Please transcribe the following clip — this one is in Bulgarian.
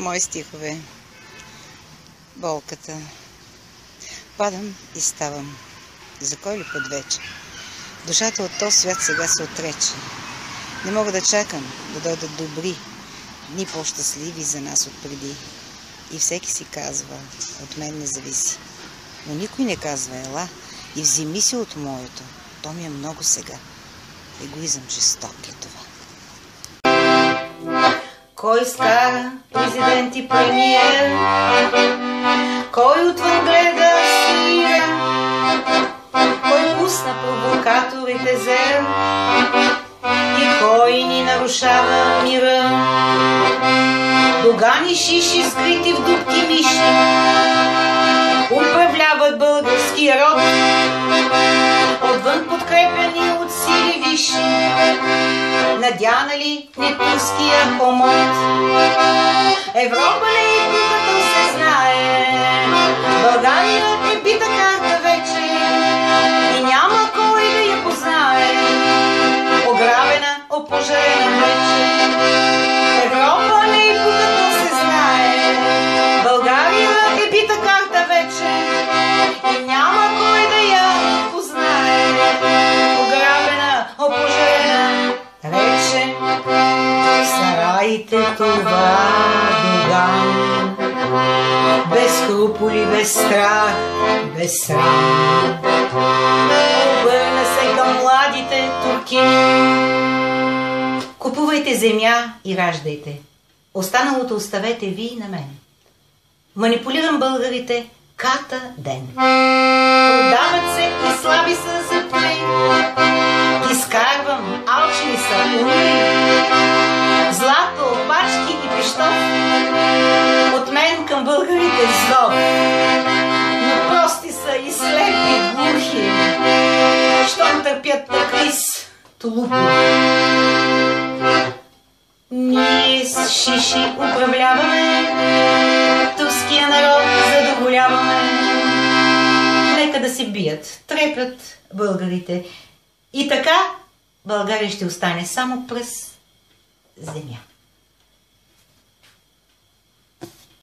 Мои стихове. Болката. Падам и ставам. За кой ли път вече? Душата от този свят сега се отрече. Не мога да чакам да дойдат добри дни по-щастливи за нас отпреди. И всеки си казва, от мен не зависи. Но никой не казва, ела и вземи си от моето. То ми е много сега. Егоизъм жесток е това. Кой скара президент и премиер? Кой отвън гледа свира? Кой пусна провокаторите зер? И кой ни нарушава мира? Догани шиши скрити в дупки миши управляват българския род, отвън подкрепяни от сили висши, надянали не турския хомот. Европа ли е като се знае, България е бита карта вече и няма кой да я познае, ограбена, опожарена вече. Европа ли е като се знае, България е бита карта вече и няма кой да я познае, ограбена, опожарена вече. В сараите това Доган, без скрупули, без страх, без срам, обърна се към младите туркини. Купувайте земя и раждайте. Останалото оставете ви на мен. Манипулирам българите ката ден. Продават се и слаби са за пари. Изкарвам, алчни са, умри. Злато, пачки и пищов. От мен към българите зло. Но прости са и слепи, глухи. Щом търпят таквис, тулупи. Ние с шиши управляваме, турския народ задоволяваме. Нека да се бият, трепят българите. И така България ще остане само през земя.